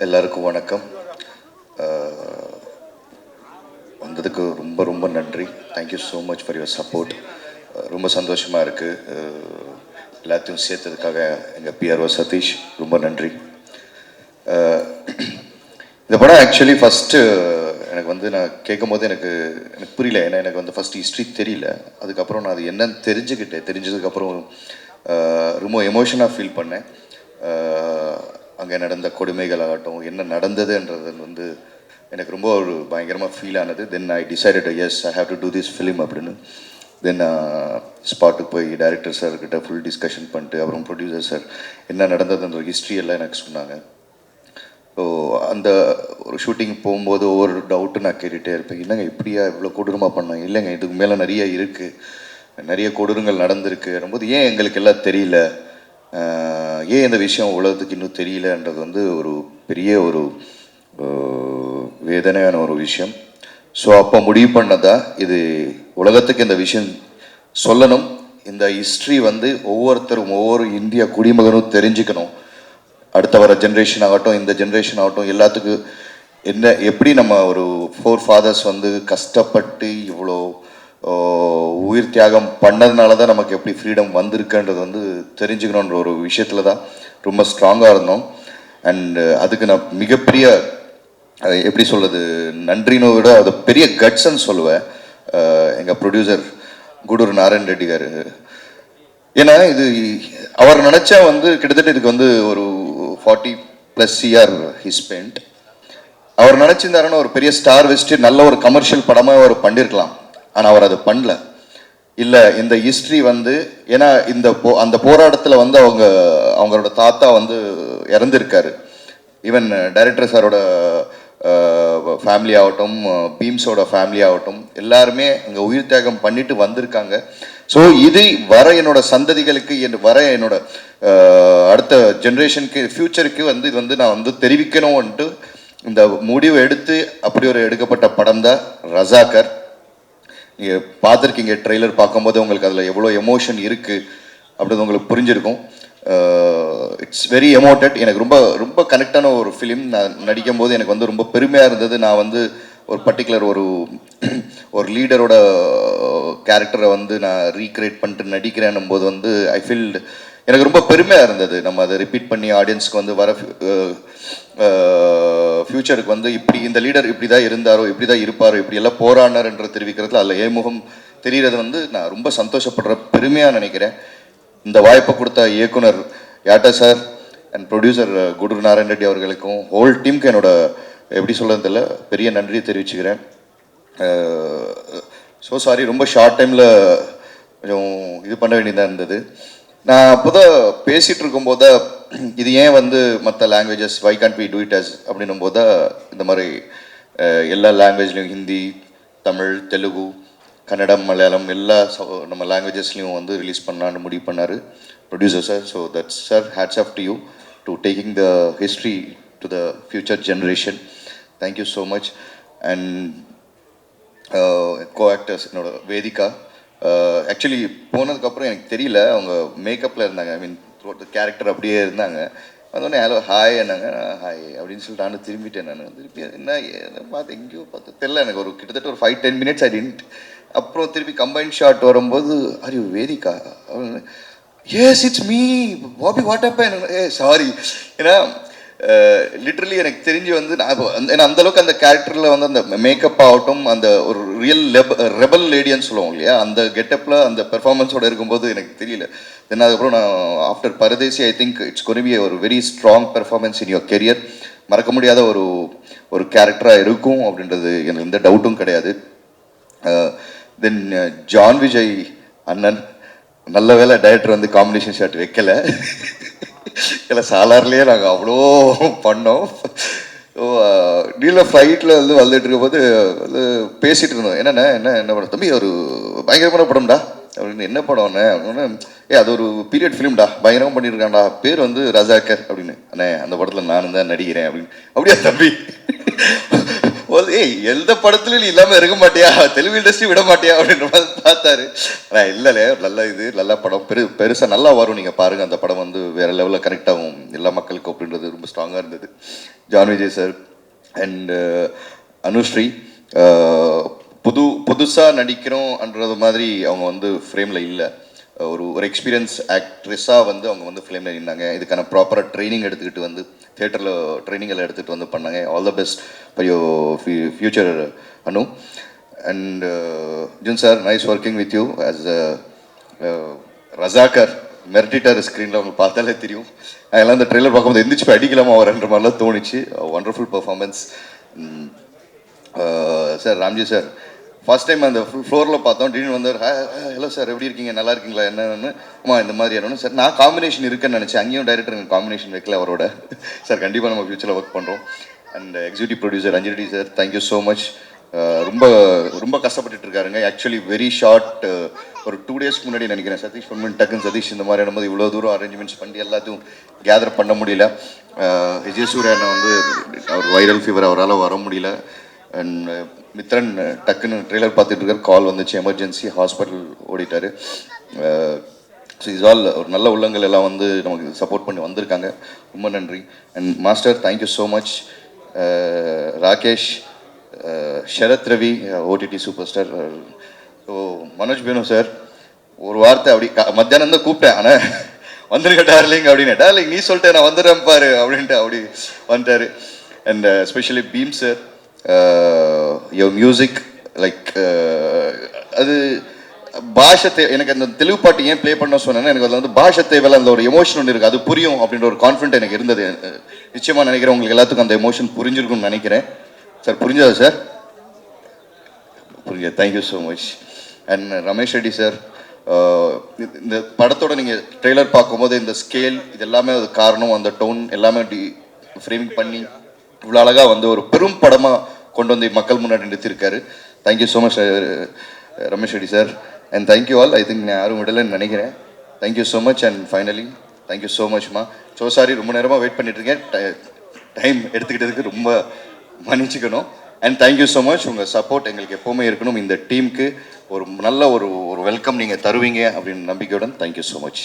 எல்லாருக்கும் வணக்கம். வந்ததுக்கு ரொம்ப ரொம்ப நன்றி. Thank you so much for your support. ரொம்ப சந்தோஷமாக இருக்குது. எல்லாத்தையும் சேர்த்ததுக்காக எங்கள் பிஆர்ஓ சதீஷ் ரொம்ப நன்றி. இந்த படம் ஆக்சுவலி ஃபஸ்ட்டு எனக்கு வந்து நான் கேட்கும் போது எனக்கு புரியல. ஏன்னா எனக்கு வந்து ஃபஸ்ட் ஹிஸ்ட்ரி தெரியல. அதுக்கப்புறம் நான் அது என்னன்னு தெரிஞ்சதுக்கப்புறம் ரொம்ப எமோஷனாக ஃபீல் பண்ணேன். அங்கே நடந்த கொடுமைகள் ஆகட்டும், என்ன நடந்ததுன்றது வந்து எனக்கு ரொம்ப ஒரு பயங்கரமாக ஃபீல் ஆனது. Then I decided as I have to do this film அப்படின்னு. தென் ஸ்பாட்டுக்கு போய் டைரக்டர் சார்கிட்ட ஃபுல் டிஸ்கஷன் பண்ணிட்டு அப்புறம் ப்ரொடியூசர் சார் என்ன நடந்ததுன்ற ஹிஸ்ட்ரி எல்லாம் எனக்கு சொன்னாங்க. ஸோ அந்த ஒரு ஷூட்டிங் போகும்போது ஒவ்வொரு டவுட்டு நான் கேட்டுகிட்டே இருப்பேன். இல்லைங்க இப்படியா இவ்வளோ கொடூரமாக பண்ணேன், இல்லைங்க இதுக்கு மேலே நிறைய இருக்குது, நிறைய கொடூரங்கள் நடந்திருக்கு வரும்போது ஏன் எங்களுக்கு எல்லாம் தெரியல, ஏன் இந்த விஷயம் உலகத்துக்கு இன்னும் தெரியலன்றது வந்து ஒரு பெரிய ஒரு வேதனையான ஒரு விஷயம். ஸோ அப்போ முடிவு பண்ணதா இது உலகத்துக்கு இந்த விஷயம் சொல்லணும். இந்த ஹிஸ்ட்ரி வந்து ஒவ்வொருத்தரும் ஒவ்வொரு இந்திய குடிமகனும் தெரிஞ்சுக்கணும். அடுத்த வர ஜென்ரேஷன் ஆகட்டும், இந்த ஜென்ரேஷன் ஆகட்டும், எல்லாத்துக்கும் என்ன எப்படி நம்ம ஒரு ஃபோர் ஃபாதர்ஸ் வந்து கஷ்டப்பட்டு இவ்வளோ உயிர் தியாகம் பண்ணதுனால தான் நமக்கு எப்படி ஃப்ரீடம் வந்திருக்குன்றது வந்து தெரிஞ்சுக்கணுன்ற ஒரு விஷயத்தில் தான் ரொம்ப ஸ்ட்ராங்காக இருந்தோம். அண்டு அதுக்கு நான் மிகப்பெரிய எப்படி சொல்கிறது நன்றினோ விட அது பெரிய கட்ஸ்ன்னு சொல்லுவேன் எங்கள் ப்ரொடியூசர் கூடூர் நாராயண் ரெட்டி காரு. ஏன்னா இது அவர் நினச்சா வந்து கிட்டத்தட்ட இதுக்கு வந்து ஒரு 40+ இயர் ஹி ஸ்பெண்ட். அவர் நினச்சிருந்தாருன்னா ஒரு பெரிய ஸ்டார் வச்சுட்டு நல்ல ஒரு கமர்ஷியல் படமாக அவர் பண்ணியிருக்கலாம். ஆனால் அவர் அதை பண்ணல. இல்லை இந்த ஹிஸ்ட்ரி வந்து ஏன்னா அந்த போராட்டத்தில் வந்து அவங்களோட தாத்தா வந்து இறந்துருக்காரு. ஈவன் டைரக்டர் சாரோட ஃபேமிலி ஆகட்டும், பீம்ஸோட ஃபேமிலி ஆகட்டும், எல்லாருமே அங்கே உயிர் தியாகம் பண்ணிட்டு வந்திருக்காங்க. ஸோ இது வர என்னோட சந்ததிகளுக்கு வர என்னோட அடுத்த ஜென்ரேஷனுக்கு ஃப்யூச்சருக்கு வந்து இது வந்து நான் வந்து தெரிவிக்கணும்ன்ட்டு இந்த முடிவு எடுத்து அப்படி ஒரு எடுக்கப்பட்ட படம் தான் ரஜாக்கர். நீங்கள் பார்த்துருக்கீங்க ட்ரெய்லர் பார்க்கும்போது உங்களுக்கு அதில் எவ்வளோ எமோஷன் இருக்குது அப்படின்றது உங்களுக்கு புரிஞ்சிருக்கும். It's very emoted. எனக்கு ரொம்ப ரொம்ப கனெக்டான ஒரு ஃபிலிம். நான் நடிக்கும் போது எனக்கு வந்து ரொம்ப பெருமையாக இருந்தது. நான் வந்து ஒரு பர்டிகுலர் ஒரு லீடரோட கேரக்டரை வந்து நான் ரீக்ரியேட் பண்ணிட்டு நடிக்கிறேன்னும் போது வந்து ஐ ஃபீல் எனக்கு ரொம்ப பெருமையாக இருந்தது. நம்ம அதை ரிப்பீட் பண்ணி ஆடியன்ஸ்க்கு வந்து வர ஃப்யூச்சருக்கு வந்து இப்படி இந்த லீடர் இப்படி தான் இருந்தாரோ, இப்படி தான் இருப்பாரோ, இப்படி எல்லாம் போராடினார்ன்ற தெரிவிக்கிறதுல அதில் ஏமுகம் தெரிகிறது வந்து நான் ரொம்ப சந்தோஷப்படுற பெருமையாக நினைக்கிறேன். இந்த வாய்ப்பை கொடுத்த இயக்குனர் யாட்டா sir and producer Gudur Narayan Reddy அவர்களுக்கும் ஹோல் டீமுக்கு என்னோட எப்படி சொல்கிறதில்ல பெரிய நன்றியை தெரிவிச்சுக்கிறேன். ஸோ சாரி, ரொம்ப ஷார்ட் டைமில் கொஞ்சம் இது பண்ண வேண்டியதாக இருந்தது. நான் அப்போ தான் பேசிகிட்டு இருக்கும்போது இது ஏன் வந்து மற்ற லாங்குவேஜஸ் வை can't we do it as அப்படின்னும் போது இந்த மாதிரி எல்லா லாங்குவேஜ்லேயும் ஹிந்தி, தமிழ், தெலுங்கு, கன்னடம், மலையாளம் எல்லா நம்ம லாங்குவேஜஸ்லையும் வந்து ரிலீஸ் பண்ணலான்னு முடிவு பண்ணார் producer sir. So that's sir, hats off to you to taking the history to the future generation. Thank you so much. And co actors என்னோட வேதிகா. ஆக்சுவலி போனதுக்கப்புறம் எனக்கு தெரியல, அவங்க மேக்கப்பில் இருந்தாங்க. ஐ மீன் கேரக்டர் அப்படியே இருந்தாங்க. வந்தோடனே ஹலோ ஹாய் என்னங்க, ஹாய் அப்படின்னு சொல்லிட்டு நானும் திரும்பிட்டேன். நான் திருப்பி என்ன பார்த்து எங்கேயோ பார்த்து தெரில எனக்கு ஒரு கிட்டத்தட்ட ஒரு 5-10 minutes ஐ டின்ட். அப்புறம் திருப்பி கம்பைன் ஷாட் வரும்போது are you Vedika? Yes it's me Bobby what happen. Sorry. ஏன்னா லிட்ரலி எனக்கு தெரிஞ்சு வந்து நான் ஏன்னா அந்தளவுக்கு அந்த கேரக்டரில் வந்து அந்த மேக்கப் ஆகட்டும், அந்த ஒரு ரியல் ரெபல் லேடின்னு சொல்லுவோம் இல்லையா, அந்த கெட்டப்பில் அந்த பெர்ஃபார்மன்ஸோடு இருக்கும்போது எனக்கு தெரியல. தென் அதுக்கப்புறம் நான் after Paradesi I think it's gonna be ஒரு very strong performance in your career. மறக்க முடியாத ஒரு கேரக்டராக இருக்கும் அப்படின்றது எனக்கு எந்த டவுட்டும் கிடையாது. தென் ஜான் விஜய் அண்ணன், நல்ல வேலை டைரக்டர் வந்து காம்பினேஷன் ஷாட் வைக்கலை. இல்லை சாலார்லேயே நாங்கள் அவ்வளோ பண்ணோம். ஸோ டீலில் ஃப்ளைட்டில் வந்து வந்துட்டு இருக்கும்போது வந்து பேசிகிட்டு இருந்தோம். என்ன படம் தம்பி, ஒரு பயங்கரமான படம்டா அப்படின்னு. என்ன படம்ண்ணே அப்படின்னு. அது ஒரு பீரியட் ஃபிலிம்டா, பயங்கரமாக பண்ணியிருக்கான்டா, பேர் வந்து ரஜாக்கர் அப்படின்னு. அண்ணே அந்த படத்தில் நானும் தான் நடிக்கிறேன் அப்படின்னு. அப்படியா தம்பி, ஏய் எந்த படத்துலையும் நீ இல்லாமல் இருக்க மாட்டியா, தெலுங்கு இண்டஸ்ட்ரி விட மாட்டியா அப்படின்ற மாதிரி பார்த்தாரு. ஆனால் இல்லைல்ல, நல்ல இது நல்ல படம், பெருசாக நல்லா வரும். நீங்கள் பாருங்கள், அந்த படம் வந்து வேறு லெவலில் கனெக்ட் ஆகும் எல்லா மக்களுக்கும் அப்படின்றது ரொம்ப ஸ்ட்ராங்காக இருந்தது. John Vijay sir and Anusree புதுசாக நடிக்கிறோம்ன்றது மாதிரி அவங்க வந்து ஃப்ரேமில் இல்லை. ஒரு எக்ஸ்பீரியன்ஸ் ஆக்ட்ரெஸ்ஸாக வந்து அவங்க வந்து ஃபிலிமில் நின்னாங்க. இதுக்கான ப்ராப்பராக ட்ரைனிங் எடுத்துக்கிட்டு வந்து தியேட்டரில் ட்ரைனிங் எல்லாம் எடுத்துகிட்டு வந்து பண்ணாங்க. All the best for your future Anu. And Jun sir, nice working with you as Razakar. மெர்டிட்டார் ஸ்க்ரீனில் அவங்க பார்த்தாலே தெரியும். அதெல்லாம் அந்த ட்ரெய்லர் பார்க்கும்போது எந்திரிச்சு போய் அடிக்கலாமா வரன்ற மாதிரிலாம் தோணுச்சு. Wonderful performance sir. Ramji sir first time அந்த ஃப்ளோரில் பார்த்தோம், திடீர்னு வந்தார். ஹலோ சார், எப்படி இருக்கீங்க, நல்லா இருக்கீங்களா, என்னன்னு. இந்த மாதிரி என்னன்னு சார், நான் காம்பினேஷன் இருக்குன்னு நினச்சேன். அங்கேயும் டைரக்டர் எனக்கு காம்பினேஷன் வைக்கல அவரோட. சார் கண்டிப்பாக நம்ம ஃபியூச்சரில் ஒர்க் பண்ணுறோம். And executive producer Anjali sir, thank you so much. ரொம்ப ரொம்ப கஷ்டப்பட்டுட்டு இருக்காருங்க. ஆக்சுவலி வெரி ஷார்ட், ஒரு 2 days முன்னாடி நினைக்கிறேன் சதீஷ் பொன்மன் டக்குன்னு சதீஷ் இந்த மாதிரி போது இவ்வளோ தூரம் அரேஞ்ச்மெண்ட்ஸ் பண்ணி எல்லாத்தையும் கேதர் பண்ண முடியல. விஜய் சூர்யா வந்து அவர் வைரல் ஃபீவர், அவரால் வர முடியல. அண்ட் மித்ரன் டக்குன்னு ட்ரெய்லர் பார்த்துட்டு இருக்கார், கால் வந்துச்சு, எமர்ஜென்சி ஹாஸ்பிட்டல் ஓடிட்டார். ஸோ இஸ் ஆல் ஒரு நல்ல உள்ளங்கள் எல்லாம் வந்து நமக்கு சப்போர்ட் பண்ணி வந்திருக்காங்க. ரொம்ப நன்றி. And master, thank you so much. Rakesh, Sharath Ravi, OTT super star. So Manoj பேனு சார், ஒரு வார்த்தை அப்படி மத்தியானம் தான் கூப்பிட்டேன், ஆனால் வந்துருங்க டார்லிங் அப்படின்னு. டார்லிங் நீ சொல்லிட்டேன், நான் வந்துடுறேன் பாரு அப்படின்ட்டு அப்படி வந்துட்டார். And especially Bheem sir, your music like அது பாஷை எனக்கு அந்த தெலுங்கு பாட்டு ஏன் ப்ளே பண்ண சொன்னேன்னா, எனக்கு அதில் வந்து பாஷை தேவையில்ல, அந்த ஒரு எமோஷன் ஒன்று இருக்குது, அது புரியும் அப்படின்ற ஒரு கான்ஃபிடென்ட் எனக்கு இருந்தது. நிச்சயமாக நினைக்கிறேன் உங்களுக்கு எல்லாத்துக்கும் அந்த எமோஷன் புரிஞ்சிருக்கும்னு நினைக்கிறேன். சார் புரிஞ்சதா சார்? புரிஞ்சது, thank you so much. And Ramesh Reddy sir, இந்த படத்தோட நீங்கள் ட்ரெய்லர் பார்க்கும்போது இந்த ஸ்கேல் இது எல்லாமே அது காரணம், அந்த டோன் எல்லாமே ஃப்ரேமிங் பண்ணி இவ்வளோ அழகாக வந்து ஒரு பெரும் படமாக கொண்டு வந்து மக்கள் முன்னாடி நிறுத்திருக்காரு. Thank you so much Ramesh Reddy sir. And thank you all. I think நான் யாரும் விடலைன்னு நினைக்கிறேன். Thank you so much. And finally thank you so மச்மா. ஸோ சாரி, ரொம்ப நேரமாக வெயிட் பண்ணிட்டு இருக்கேன், டைம் எடுத்துக்கிட்டதுக்கு ரொம்ப மன்னிச்சுக்கணும். And thank you so much. உங்கள் சப்போர்ட் எங்களுக்கு எப்போவுமே இருக்கணும். இந்த டீமுக்கு ஒரு நல்ல ஒரு வெல்கம் நீங்கள் தருவீங்க அப்படின்னு நம்பிக்கையுடன் தேங்க்யூ ஸோ மச்.